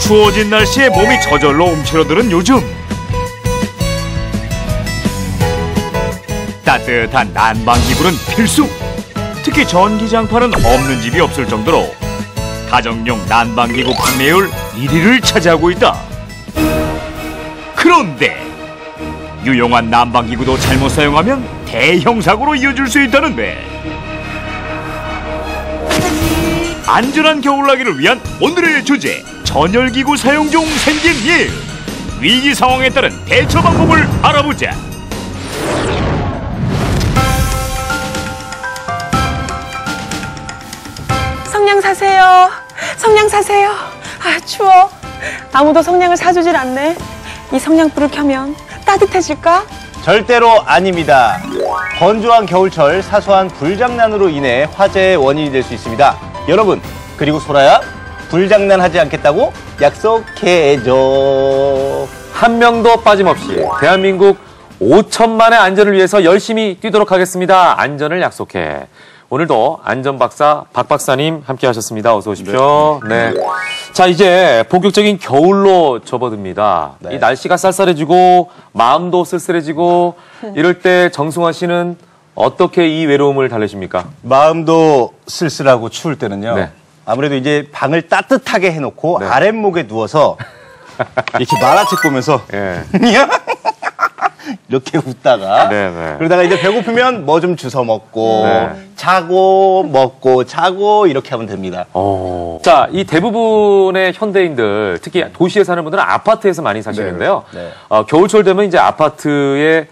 추워진 날씨에 몸이 저절로 움츠러드는 요즘, 따뜻한 난방기구는 필수! 특히 전기장판은 없는 집이 없을 정도로 가정용 난방기구 판매율 1위를 차지하고 있다. 그런데 유용한 난방기구도 잘못 사용하면 대형 사고로 이어질 수 있다는데, 안전한 겨울나기를 위한 오늘의 주제, 전열기구 사용 중 생긴 일! 위기 상황에 따른 대처 방법을 알아보자. 성냥 사세요. 성냥 사세요. 아, 추워. 아무도 성냥을 사주질 않네. 이 성냥불을 켜면 따뜻해질까? 절대로 아닙니다. 건조한 겨울철 사소한 불장난으로 인해 화재의 원인이 될 수 있습니다. 여러분, 그리고 소라야, 불장난하지 않겠다고 약속해줘. 한 명도 빠짐없이 대한민국 5천만의 안전을 위해서 열심히 뛰도록 하겠습니다. 안전을 약속해. 오늘도 안전박사 박 박사님 함께 하셨습니다. 어서 오십시오. 네. 자, 이제 본격적인 겨울로 접어듭니다. 네. 이 날씨가 쌀쌀해지고 마음도 쓸쓸해지고 이럴 때 정승화 씨는 어떻게 이 외로움을 달래십니까? 마음도 쓸쓸하고 추울 때는요. 네. 아무래도 이제 방을 따뜻하게 해놓고 네. 아랫목에 누워서 이렇게 만화책 보면서 예. 이렇게 웃다가 네네. 그러다가 이제 배고프면 뭐 좀 주워 먹고 네. 자고 먹고 자고 이렇게 하면 됩니다. 자, 이 대부분의 현대인들, 특히 도시에 사는 분들은 아파트에서 많이 사시는데요. 네. 겨울철 되면 이제 아파트에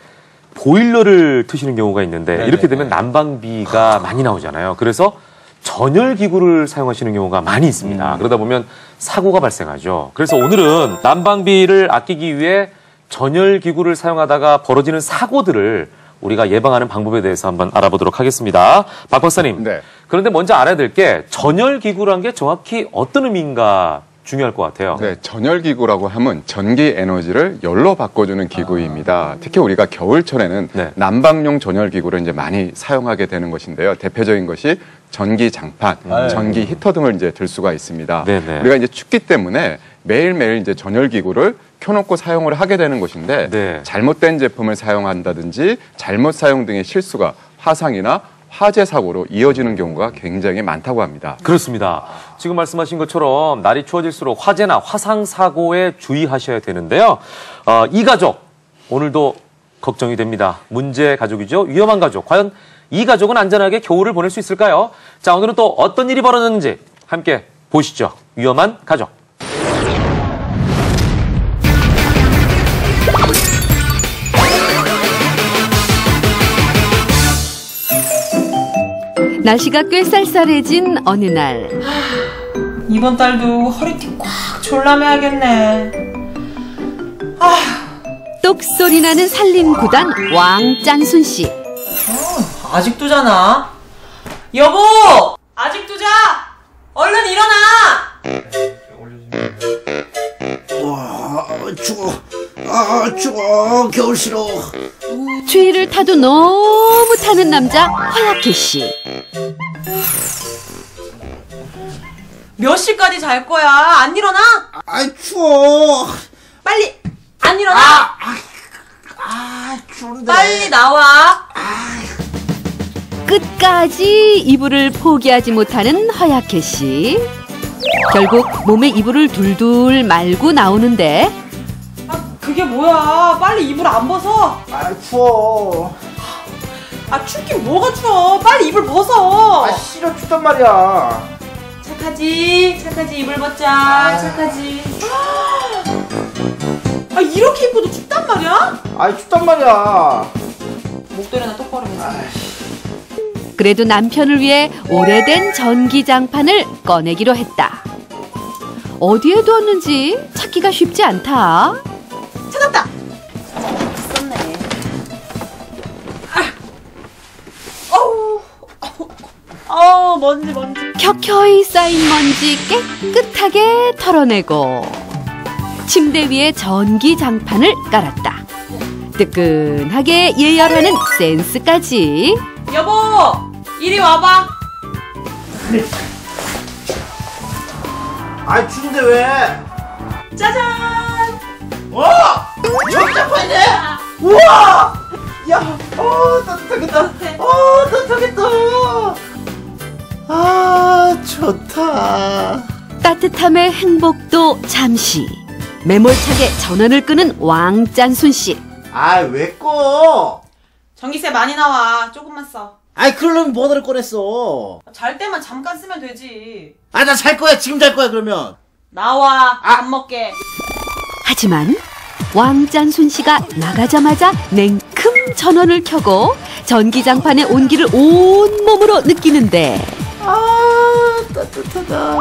보일러를 트시는 경우가 있는데 네네. 이렇게 되면 난방비가 많이 나오잖아요. 그래서 전열기구를 사용하시는 경우가 많이 있습니다. 그러다 보면 사고가 발생하죠. 그래서 오늘은 난방비를 아끼기 위해 전열기구를 사용하다가 벌어지는 사고들을 우리가 예방하는 방법에 대해서 한번 알아보도록 하겠습니다. 박 박사님. 네. 그런데 먼저 알아야 될 게 전열기구란 게 정확히 어떤 의미인가 중요할 것 같아요. 네, 전열기구라고 하면 전기 에너지를 열로 바꿔주는 기구입니다. 특히 우리가 겨울철에는 네. 난방용 전열기구를 이제 많이 사용하게 되는 것인데요. 대표적인 것이 전기장판, 전기 히터 등을 이제 들 수가 있습니다. 네네. 우리가 이제 춥기 때문에 매일매일 이제 전열기구를 켜놓고 사용을 하게 되는 것인데 네. 잘못된 제품을 사용한다든지 잘못 사용 등의 실수가 화상이나 화재 사고로 이어지는 경우가 굉장히 많다고 합니다. 그렇습니다. 지금 말씀하신 것처럼 날이 추워질수록 화재나 화상 사고에 주의하셔야 되는데요. 이 가족 오늘도 걱정이 됩니다. 문제 가족이죠. 위험한 가족. 과연 이 가족은 안전하게 겨울을 보낼 수 있을까요? 자, 오늘은 또 어떤 일이 벌어졌는지 함께 보시죠. 위험한 가족. 날씨가 꽤 쌀쌀해진 어느 날. 이번 달도 허리띠 꽉 졸라매야겠네. 똑소리 나는 살림구단 왕짠순 씨. 아직도 자나? 여보! 아직도 자! 얼른 일어나! 추워. 아, 추워. 겨울 싫어. 추위를 타도 너무 타는 남자 허약해 씨. 몇 시까지 잘 거야? 안 일어나? 아이, 추워. 빨리! 안 일어나? 추운데. 빨리 나와! 끝까지 이불을 포기하지 못하는 허약해 씨. 결국 몸에 이불을 둘둘 말고 나오는데 그게 뭐야? 빨리 이불 안 벗어! 아, 추워. 춥긴 뭐가 추워! 빨리 이불 벗어! 싫어, 춥단 말이야. 착하지 이불 벗자. 착하지. 이렇게 입고도 춥단 말이야? 아이, 춥단 말이야. 목도리나 똑바로 해서. 그래도 남편을 위해 오래된 전기장판을 꺼내기로 했다. 어디에 두었는지 찾기가 쉽지 않다. 찾았다! 있었네. 먼지. 켜켜이 쌓인 먼지 깨끗하게 털어내고 침대 위에 전기장판을 깔았다. 뜨끈하게 예열하는 센스까지. 여보! 이리 와봐. 아이, 추운데 왜? 짜잔! 와! 전기장판이네! 우와! 야, 따뜻하겠다. 따뜻하겠다. 아, 좋다. 따뜻함의 행복도 잠시. 매몰차게 전원을 끄는 왕짠순 씨. 아, 왜 꺼? 전기세 많이 나와. 조금만 써. 아이, 그러려면 뭐를 꺼냈어? 잘 때만 잠깐 쓰면 되지. 아, 나 잘 거야. 지금 잘 거야, 그러면. 나와. 밥 먹게. 하지만 왕짠순 씨가 나가자마자 냉큼 전원을 켜고 전기장판의 온기를 온몸으로 느끼는데 아, 따뜻하다.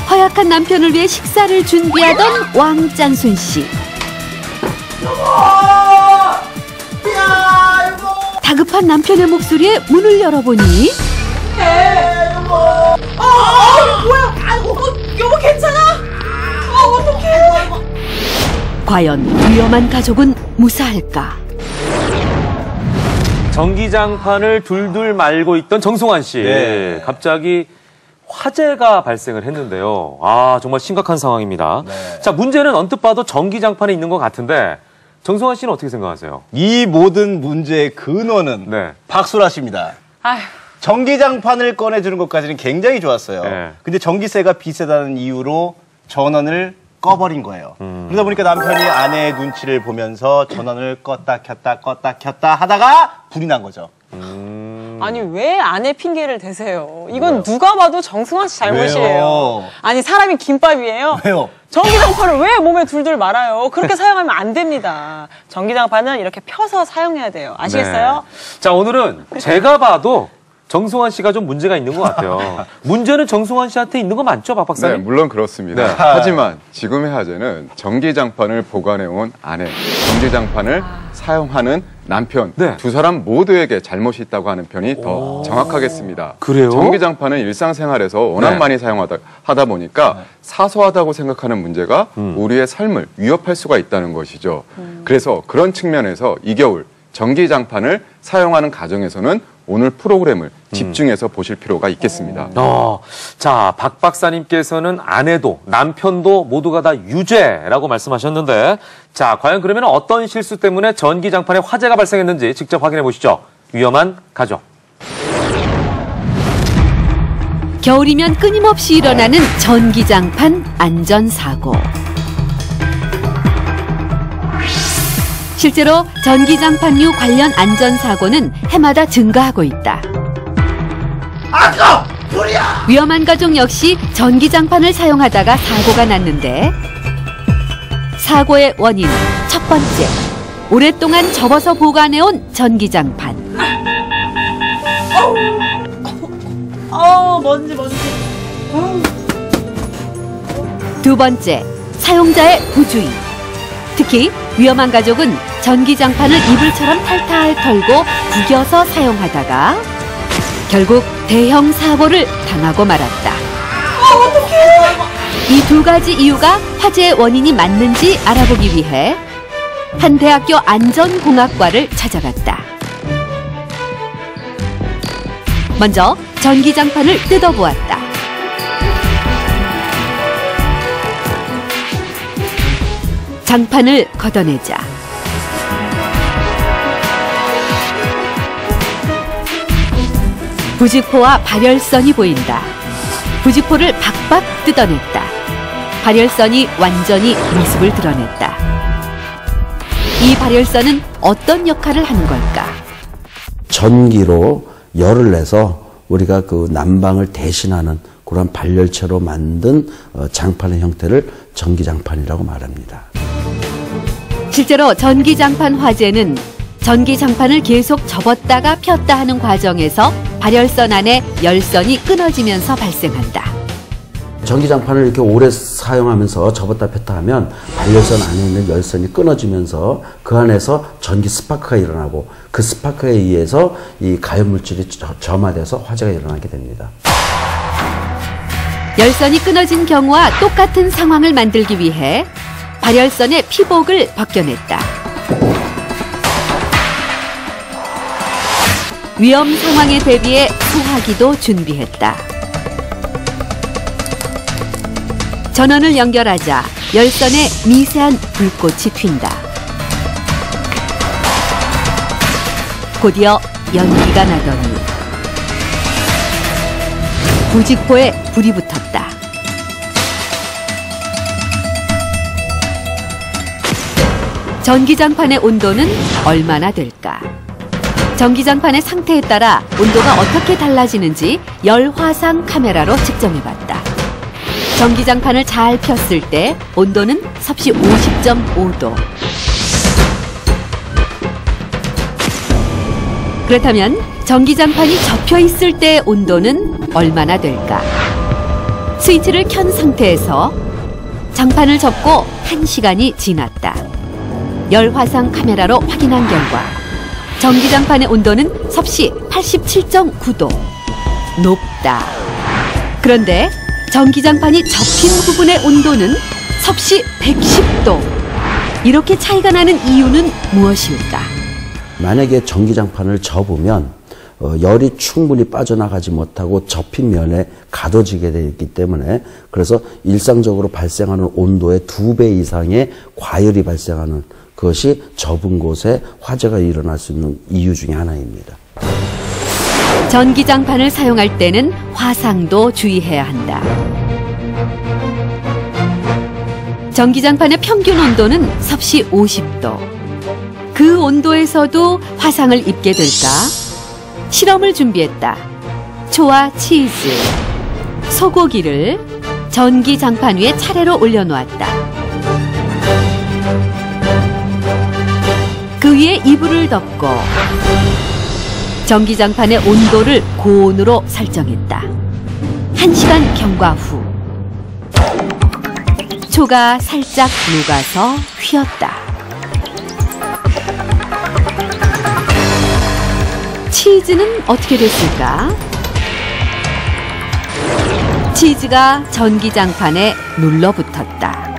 허약한 남편을 위해 식사를 준비하던 왕짠순 씨. 야, 여보. 다급한 남편의 목소리에 문을 열어보니 뭐야? 여보 괜찮아? 어떡해? 과연 위험한 가족은 무사할까? 전기장판을 둘둘 말고 있던 정승환 씨. 네. 갑자기 화재가 발생을 했는데요. 아, 정말 심각한 상황입니다. 네. 자, 문제는 언뜻 봐도 전기장판에 있는 것 같은데 정승환 씨는 어떻게 생각하세요? 이 모든 문제의 근원은 네. 박수라 씨입니다. 아휴. 전기장판을 꺼내주는 것까지는 굉장히 좋았어요. 네. 근데 전기세가 비싸다는 이유로 전원을 꺼버린 거예요. 그러다 보니까 남편이 아내의 눈치를 보면서 전원을 껐다 켰다 하다가 불이 난 거죠. 아니 왜 아내 핑계를 대세요? 이건 왜요? 누가 봐도 정승환 씨 잘못이에요. 왜요? 아니 사람이 김밥이에요? 왜요? 전기장판을 왜 몸에 둘둘 말아요? 그렇게 사용하면 안 됩니다. 전기장판은 이렇게 펴서 사용해야 돼요. 아시겠어요? 네. 자, 오늘은 제가 봐도 정승환 씨가 좀 문제가 있는 것 같아요. 문제는 정승환 씨한테 있는 거 맞죠, 박 네, 박사님? 물론 그렇습니다. 네. 하지만 지금의 화제는 전기장판을 보관해온 아내, 전기장판을 사용하는 남편, 네. 두 사람 모두에게 잘못이 있다고 하는 편이 더 정확하겠습니다. 그래요? 전기장판은 일상생활에서 워낙 네. 많이 사용하다 보니까 사소하다고 생각하는 문제가 우리의 삶을 위협할 수가 있다는 것이죠. 그래서 그런 측면에서 이 겨울 전기장판을 사용하는 가정에서는 오늘 프로그램을 집중해서 보실 필요가 있겠습니다. 자, 박 박사님께서는 아내도 남편도 모두가 다 유죄라고 말씀하셨는데, 자, 과연 그러면 어떤 실수 때문에 전기장판에 화재가 발생했는지 직접 확인해 보시죠. 위험한 가족. 겨울이면 끊임없이 일어나는 전기장판 안전사고. 실제로 전기장판류 관련 안전사고는 해마다 증가하고 있다. 아까 불이야. 위험한 가족 역시 전기장판을 사용하다가 사고가 났는데 사고의 원인 첫 번째, 오랫동안 접어서 보관해온 전기장판. 먼지. 두 번째, 사용자의 부주의. 특히 위험한 가족은 전기장판을 이불처럼 탈탈 털고 구겨서 사용하다가 결국 대형 사고를 당하고 말았다. 이 두 가지 이유가 화재의 원인이 맞는지 알아보기 위해 한 대학교 안전공학과를 찾아갔다. 먼저 전기장판을 뜯어보았다. 장판을 걷어내자 부직포와 발열선이 보인다. 부직포를 박박 뜯어냈다. 발열선이 완전히 모습을 드러냈다. 이 발열선은 어떤 역할을 하는 걸까? 전기로 열을 내서 우리가 그 난방을 대신하는 그런 발열체로 만든 장판의 형태를 전기장판이라고 말합니다. 실제로 전기장판 화재는 전기장판을 계속 접었다가 폈다 하는 과정에서 발열선 안에 열선이 끊어지면서 발생한다. 전기장판을 이렇게 오래 사용하면서 접었다 폈다 하면 발열선 안에 있는 열선이 끊어지면서 그 안에서 전기 스파크가 일어나고 그 스파크에 의해서 이 가열물질이 점화돼서 화재가 일어나게 됩니다. 열선이 끊어진 경우와 똑같은 상황을 만들기 위해 발열선의 피복을 벗겨냈다. 위험 상황에 대비해 소화기도 준비했다. 전원을 연결하자 열선에 미세한 불꽃이 튄다. 곧이어 연기가 나더니 부직포에 불이 붙었다. 전기장판의 온도는 얼마나 될까? 전기장판의 상태에 따라 온도가 어떻게 달라지는지 열화상 카메라로 측정해봤다. 전기장판을 잘 폈을 때 온도는 섭씨 50.5도. 그렇다면 전기장판이 접혀 있을 때 온도는 얼마나 될까? 스위치를 켠 상태에서 장판을 접고 1시간이 지났다. 열화상 카메라로 확인한 결과 전기장판의 온도는 섭씨 87.9도. 높다. 그런데 전기장판이 접힌 부분의 온도는 섭씨 110도. 이렇게 차이가 나는 이유는 무엇일까? 만약에 전기장판을 접으면 열이 충분히 빠져나가지 못하고 접힌 면에 가둬지게 되기 때문에 그래서 일상적으로 발생하는 온도의 2배 이상의 과열이 발생하는 그것이 접은 곳에 화재가 일어날 수 있는 이유 중에 하나입니다. 전기장판을 사용할 때는 화상도 주의해야 한다. 전기장판의 평균 온도는 섭씨 50도. 그 온도에서도 화상을 입게 될까? 실험을 준비했다. 초와 치즈, 소고기를 전기장판 위에 차례로 올려놓았다. 그 위에 이불을 덮고 전기장판의 온도를 고온으로 설정했다. 1시간 경과 후 초가 살짝 녹아서 휘었다. 치즈는 어떻게 됐을까? 치즈가 전기장판에 눌러붙었다.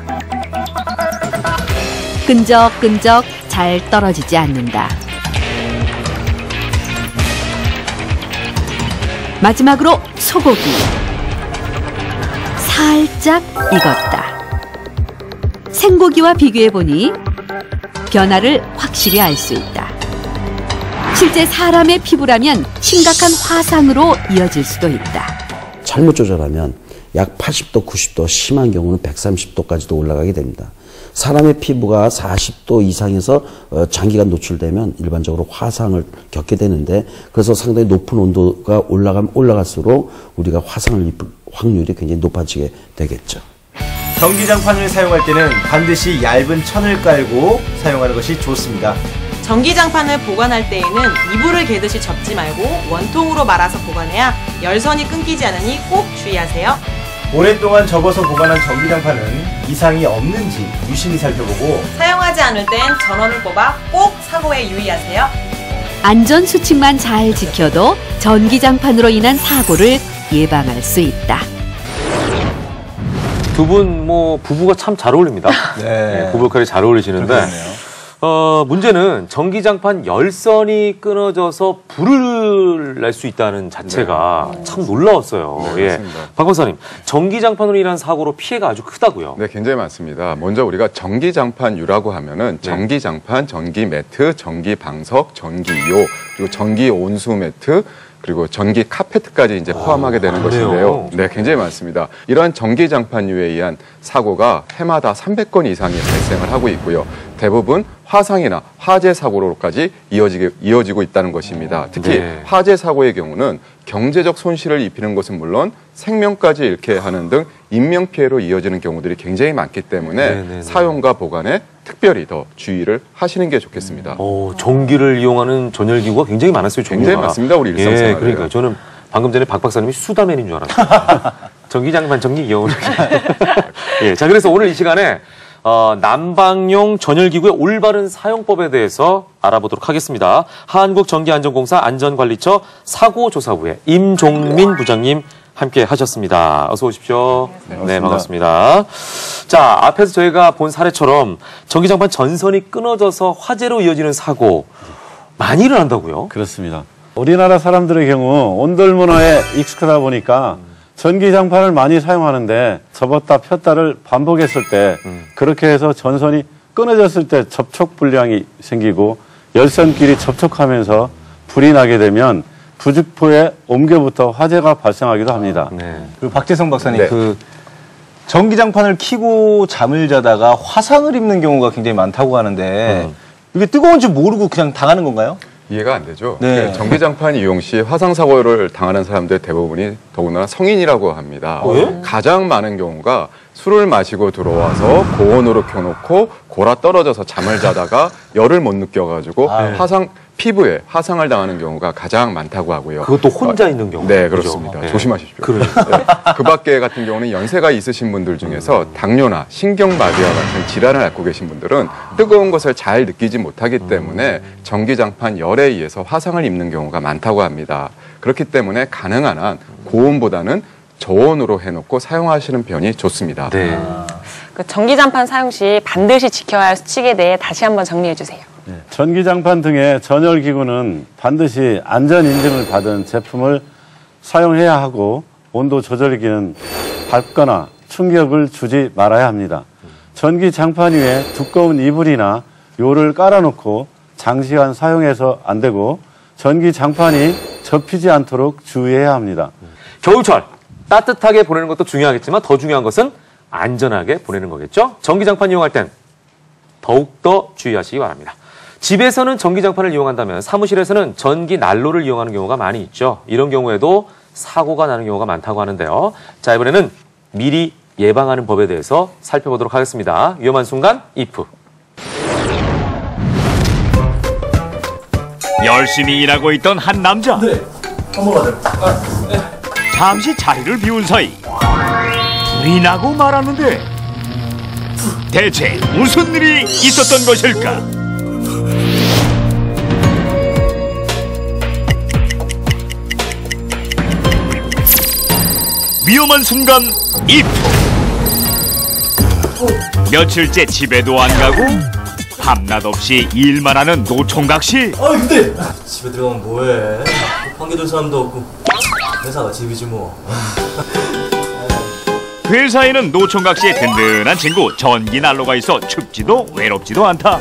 끈적끈적 잘 떨어지지 않는다. 마지막으로 소고기. 살짝 익었다. 생고기와 비교해보니 변화를 확실히 알 수 있다. 실제 사람의 피부라면 심각한 화상으로 이어질 수도 있다. 잘못 조절하면 약 80도, 90도, 심한 경우는 130도까지도 올라가게 됩니다. 사람의 피부가 40도 이상에서 장기간 노출되면 일반적으로 화상을 겪게 되는데 그래서 상당히 높은 온도가 올라가면 올라갈수록 우리가 화상을 입을 확률이 굉장히 높아지게 되겠죠. 전기장판을 사용할 때는 반드시 얇은 천을 깔고 사용하는 것이 좋습니다. 전기장판을 보관할 때에는 이불을 개듯이 접지 말고 원통으로 말아서 보관해야 열선이 끊기지 않으니 꼭 주의하세요. 오랫동안 접어서 보관한 전기장판은 이상이 없는지 유심히 살펴보고 사용하지 않을 땐 전원을 꼽아 꼭 사고에 유의하세요. 안전수칙만 잘 지켜도 전기장판으로 인한 사고를 예방할 수 있다. 두 분 부부가 참 잘 어울립니다. 네. 부부 역할이 잘 어울리시는데 문제는 전기장판 열선이 끊어져서 불을 낼 수 있다는 자체가 참 놀라웠어요. 네, 예. 그렇습니다. 박 박사님, 전기장판으로 인한 사고로 피해가 아주 크다고요? 네, 굉장히 많습니다. 먼저 우리가 전기장판유라고 하면은 전기장판, 전기매트, 전기방석, 전기요, 그리고 전기온수 매트, 그리고 전기 카페트까지 이제 포함하게 되는 것인데요. 네, 굉장히 많습니다. 이러한 전기장판유에 의한 사고가 해마다 300건 이상이 발생을 하고 있고요. 대부분 화상이나 화재 사고로까지 이어지고 있다는 것입니다. 특히 화재 사고의 경우는 경제적 손실을 입히는 것은 물론 생명까지 잃게 하는 등 인명피해로 이어지는 경우들이 굉장히 많기 때문에 사용과 보관에 특별히 더 주의를 하시는 게 좋겠습니다. 전기를 이용하는 전열기구가 굉장히 많았어요. 종류가. 굉장히 많습니다. 우리 일상생활에. 그러니까 저는 방금 전에 박 박사님이 수다맨인 줄 알았어요. 전기장판, 전기기용. 예, 자, 그래서 오늘 이 시간에 난방용 전열기구의 올바른 사용법에 대해서 알아보도록 하겠습니다. 한국전기안전공사 안전관리처 사고조사부의 임종민 부장님 함께 하셨습니다. 어서 오십시오. 네, 반갑습니다. 자, 앞에서 저희가 본 사례처럼 전기장판 전선이 끊어져서 화재로 이어지는 사고 많이 일어난다고요? 그렇습니다. 우리나라 사람들의 경우 온돌 문화에 익숙하다 보니까 전기장판을 많이 사용하는데 접었다 폈다를 반복했을 때 그렇게 해서 전선이 끊어졌을 때 접촉 불량이 생기고 열선끼리 접촉하면서 불이 나게 되면 부직포에 옮겨부터 화재가 발생하기도 합니다. 그 박재성 박사님, 네. 그 전기장판을 켜고 잠을 자다가 화상을 입는 경우가 굉장히 많다고 하는데 이게 뜨거운지 모르고 그냥 당하는 건가요? 이해가 안 되죠. 네. 전기장판 이용 시 화상 사고를 당하는 사람들 대부분이 더구나 성인이라고 합니다. 가장 많은 경우가 술을 마시고 들어와서 고온으로 켜놓고 골아 떨어져서 잠을 자다가 열을 못 느껴가지고 피부에 화상을 당하는 경우가 가장 많다고 하고요. 그것도 혼자 있는 경우. 네, 그렇습니다. 네. 조심하십시오. 네. 그 밖에 같은 경우는 연세가 있으신 분들 중에서 당뇨나 신경마비와 같은 질환을 앓고 계신 분들은 뜨거운 것을 잘 느끼지 못하기 때문에 전기장판 열에 의해서 화상을 입는 경우가 많다고 합니다. 그렇기 때문에 가능한 한 고온보다는 저온으로 해놓고 사용하시는 편이 좋습니다. 네. 그 전기장판 사용 시 반드시 지켜야 할 수칙에 대해 다시 한번 정리해 주세요. 전기장판 등의 전열기구는 반드시 안전인증을 받은 제품을 사용해야 하고 온도 조절기는 밟거나 충격을 주지 말아야 합니다. 전기장판 위에 두꺼운 이불이나 요를 깔아놓고 장시간 사용해서 안 되고 전기장판이 접히지 않도록 주의해야 합니다. 겨울철 따뜻하게 보내는 것도 중요하겠지만 더 중요한 것은 안전하게 보내는 거겠죠. 전기장판 이용할 땐 더욱더 주의하시기 바랍니다. 집에서는 전기장판을 이용한다면 사무실에서는 전기 난로를 이용하는 경우가 많이 있죠. 이런 경우에도 사고가 나는 경우가 많다고 하는데요. 자, 이번에는 미리 예방하는 법에 대해서 살펴보도록 하겠습니다. 위험한 순간 if. 열심히 일하고 있던 한 남자. 네. 한번 가자. 잠시 자리를 비운 사이 불이 나고 말았는데 대체 무슨 일이 있었던 것일까? 위험한 순간 if. 며칠째 집에도 안 가고 밤낮 없이 일만 하는 노총각 씨. 아 근데 집에 들어가면 뭐해? 관계될 사람도 없고 회사가 집이지 뭐. 회사에는 노총각 씨의 든든한 친구 전기 난로가 있어 춥지도 외롭지도 않다.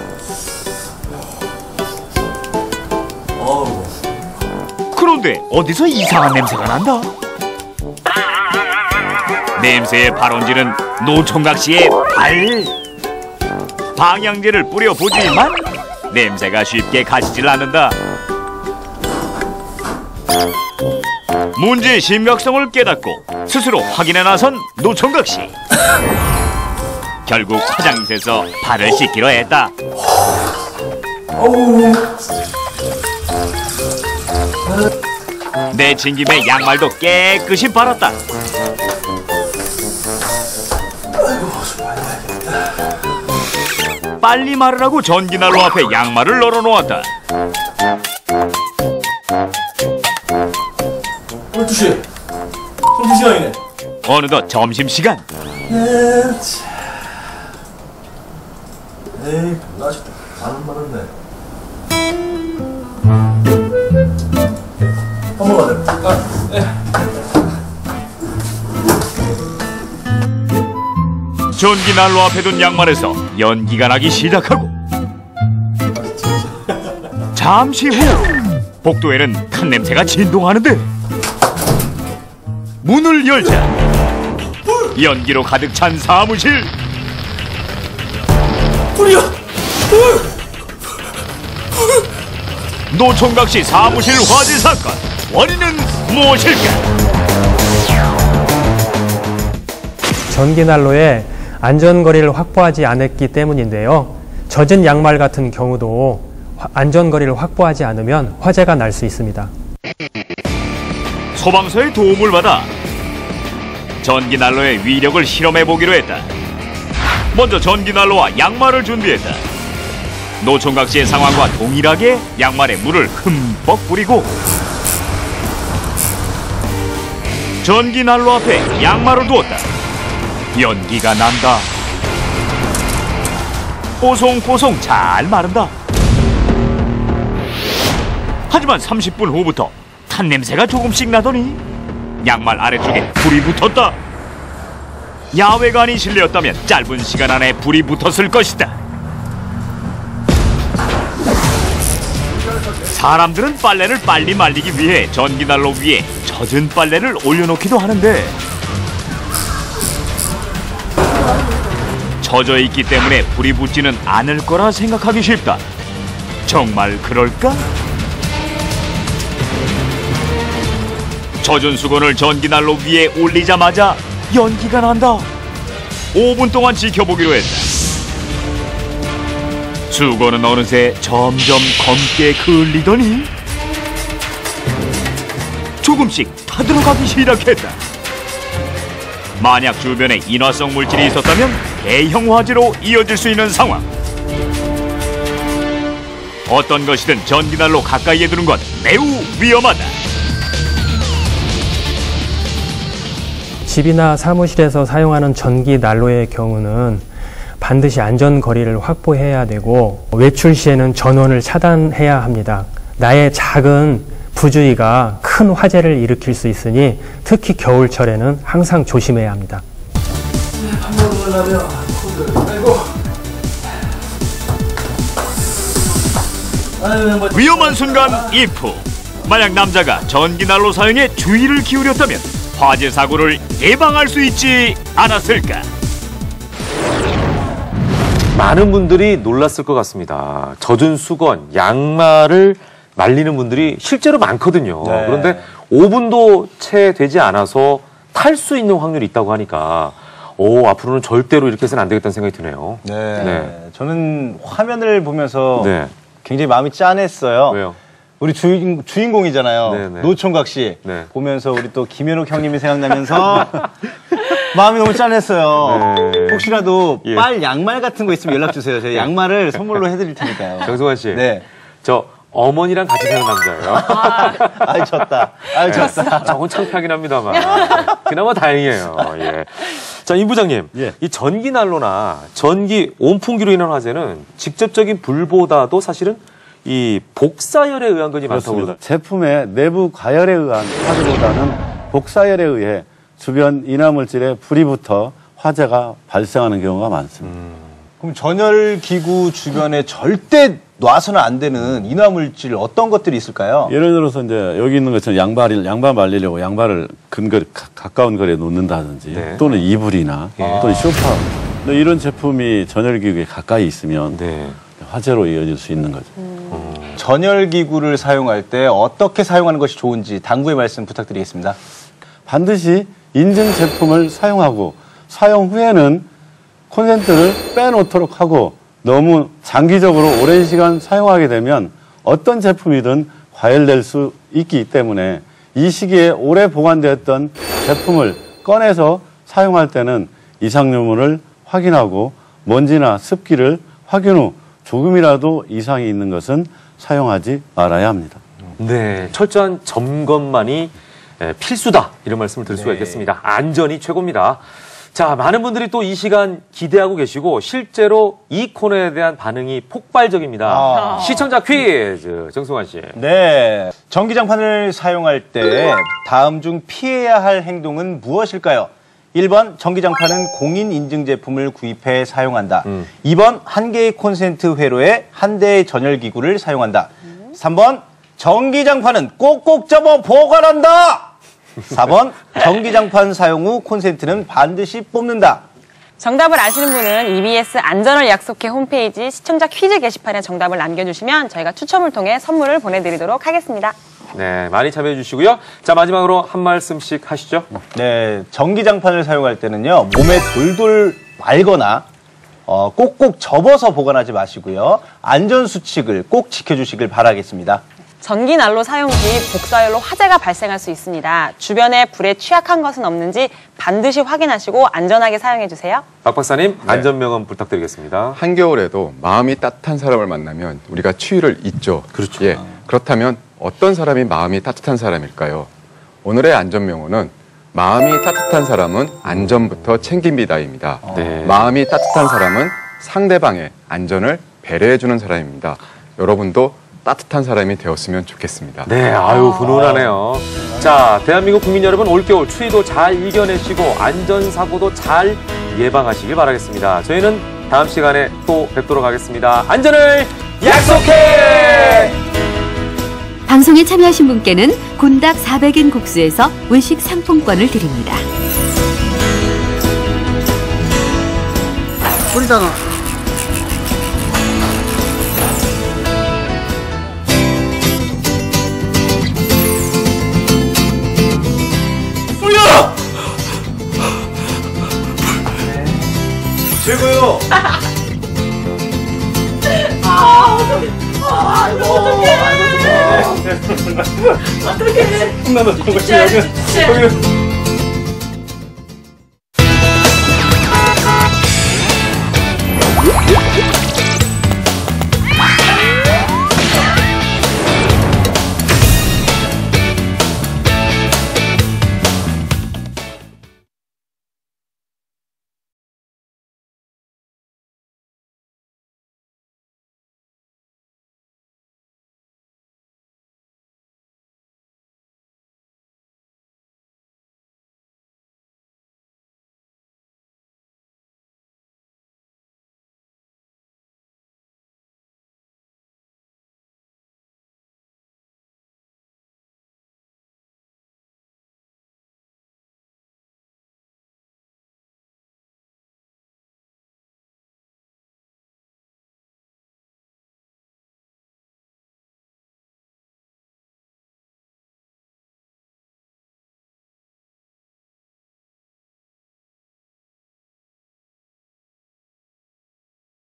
그런데 어디서 이상한 냄새가 난다. 냄새의 발원지는 노총각 씨의 발. 방향제를 뿌려보지만 냄새가 쉽게 가시질 않는다. 문제의 심각성을 깨닫고 스스로 확인해 나선 노총각 씨. 결국 화장실에서 발을 씻기로 했다. 내친 김에 양말도 깨끗이 빨았다. 빨리 마르라고 전기난로 앞에 양말을 널어놓았다. 12시. 12시간이네. 어느덧 점심시간. 에이, 아직도 안 말았네. 한번 가자. 전기난로 앞에 둔 양말에서 연기가 나기 시작하고 잠시 후 복도에는 탄 냄새가 진동하는데 문을 열자 연기로 가득 찬 사무실. 불이야! 노총각씨 사무실 화재 사건 원인은 무엇일까? 전기난로에 안전거리를 확보하지 않았기 때문인데요. 젖은 양말 같은 경우도 안전거리를 확보하지 않으면 화재가 날 수 있습니다. 소방서의 도움을 받아 전기난로의 위력을 실험해 보기로 했다. 먼저 전기난로와 양말을 준비했다. 노총각씨의 상황과 동일하게 양말에 물을 흠뻑 뿌리고 전기난로 앞에 양말을 두었다. 연기가 난다. 뽀송뽀송 잘 마른다. 하지만 30분 후부터 탄 냄새가 조금씩 나더니 양말 아래쪽에 불이 붙었다. 야외가 아닌 실내였다면 짧은 시간 안에 불이 붙었을 것이다. 사람들은 빨래를 빨리 말리기 위해 전기난로 위에 젖은 빨래를 올려놓기도 하는데 젖어 있기 때문에 불이 붙지는 않을 거라 생각하기 쉽다. 정말 그럴까? 젖은 수건을 전기난로 위에 올리자마자 연기가 난다. 5분 동안 지켜보기로 했다. 수건은 어느새 점점 검게 그을리더니 조금씩 타들어가기 시작했다. 만약 주변에 인화성 물질이 있었다면 대형 화재로 이어질 수 있는 상황. 어떤 것이든 전기난로 가까이에 두는 건 매우 위험하다. 집이나 사무실에서 사용하는 전기 난로의 경우는 반드시 안전거리를 확보해야 되고 외출 시에는 전원을 차단해야 합니다. 나의 작은 부주의가 큰 화재를 일으킬 수 있으니 특히 겨울철에는 항상 조심해야 합니다. 밥 먹으려면 코드. 아이고. 위험한 순간 if. 만약 남자가 전기난로 사용에 주의를 기울였다면 화재 사고를 예방할 수 있지 않았을까? 많은 분들이 놀랐을 것 같습니다. 젖은 수건, 양말을 말리는 분들이 실제로 많거든요. 네. 그런데 5분도 채 되지 않아서 탈 수 있는 확률이 있다고 하니까 앞으로는 절대로 이렇게 해서는 안 되겠다는 생각이 드네요. 네. 저는 화면을 보면서 네. 굉장히 마음이 짠했어요. 왜요? 우리 주인공이잖아요. 네네. 노총각 씨. 네. 보면서 우리 또 김현욱 형님이 생각나면서 마음이 너무 짠했어요. 네. 혹시라도 예. 빨 양말 같은 거 있으면 연락 주세요. 제가 양말을 선물로 해드릴 테니까요. 정승환 씨. 네. 저 어머니랑 같이 사는 남자예요. 아이, 졌다. 아이, 졌다. 저건 창피하긴 합니다만. 그나마 다행이에요. 예. 자, 임 부장님. 예. 이 전기난로나 전기 온풍기로 인한 화재는 직접적인 불보다도 사실은 이 복사열에 의한 것이 많다고 그렇습니다. 제품의 내부 가열에 의한 화재보다는 복사열에 의해 주변 인화물질에 불이 붙어 화재가 발생하는 경우가 많습니다. 그럼 전열기구 주변에 절대 놔서는 안 되는 인화물질 어떤 것들이 있을까요? 예를 들어서 이제 여기 있는 것처럼 양말 말리려고 양발을 가까운 거리에 놓는다든지 네. 또는 이불이나 또는 소파 이런 제품이 전열기구에 가까이 있으면 네. 화재로 이어질 수 있는 거죠. 전열기구를 사용할 때 어떻게 사용하는 것이 좋은지 당부의 말씀 부탁드리겠습니다. 반드시 인증 제품을 사용하고 사용 후에는 콘센트를 빼놓도록 하고 너무 장기적으로 오랜 시간 사용하게 되면 어떤 제품이든 과열될 수 있기 때문에 이 시기에 오래 보관되었던 제품을 꺼내서 사용할 때는 이상유물을 확인하고 먼지나 습기를 확인 후 조금이라도 이상이 있는 것은 사용하지 말아야 합니다. 네, 철저한 점검만이 필수다. 이런 말씀을 드릴 수가 있겠습니다. 안전이 최고입니다. 자, 많은 분들이 또 이 시간 기대하고 계시고 실제로 이 코너에 대한 반응이 폭발적입니다. 시청자 퀴즈 정승환 씨. 네, 전기장판을 사용할 때 다음 중 피해야 할 행동은 무엇일까요? 1번 전기장판은 공인인증 제품을 구입해 사용한다. 2번 한 개의 콘센트 회로에 한 대의 전열기구를 사용한다. 3번 전기장판은 꼭꼭 접어 보관한다. 4번 전기장판 사용 후 콘센트는 반드시 뽑는다. 정답을 아시는 분은 EBS 안전을 약속해 홈페이지 시청자 퀴즈 게시판에 정답을 남겨주시면 저희가 추첨을 통해 선물을 보내드리도록 하겠습니다. 네, 많이 참여해 주시고요. 자, 마지막으로 한 말씀씩 하시죠. 네, 전기장판을 사용할 때는요, 몸에 돌돌 말거나 꼭꼭 접어서 보관하지 마시고요. 안전수칙을 꼭 지켜주시길 바라겠습니다. 전기난로 사용 시 복사열로 화재가 발생할 수 있습니다. 주변에 불에 취약한 것은 없는지 반드시 확인하시고 안전하게 사용해주세요. 박 박사님, 안전명언 부탁드리겠습니다. 한겨울에도 마음이 따뜻한 사람을 만나면 우리가 추위를 잊죠. 그렇죠. 예. 그렇다면 어떤 사람이 마음이 따뜻한 사람일까요? 오늘의 안전명언은 마음이 따뜻한 사람은 안전부터 챙깁니다입니다. 네. 마음이 따뜻한 사람은 상대방의 안전을 배려해주는 사람입니다. 여러분도 따뜻한 사람이 되었으면 좋겠습니다. 네, 아유 훈훈하네요. 자, 대한민국 국민 여러분, 올겨울 추위도 잘 이겨내시고 안전사고도 잘 예방하시길 바라겠습니다. 저희는 다음 시간에 또 뵙도록 하겠습니다. 안전을 약속해! 방송에 참여하신 분께는 곤닭 400인 국수에서 외식 상품권을 드립니다. 뿌리다가 뿌려! 최고요! 어떡해. 나도 정말 진짜.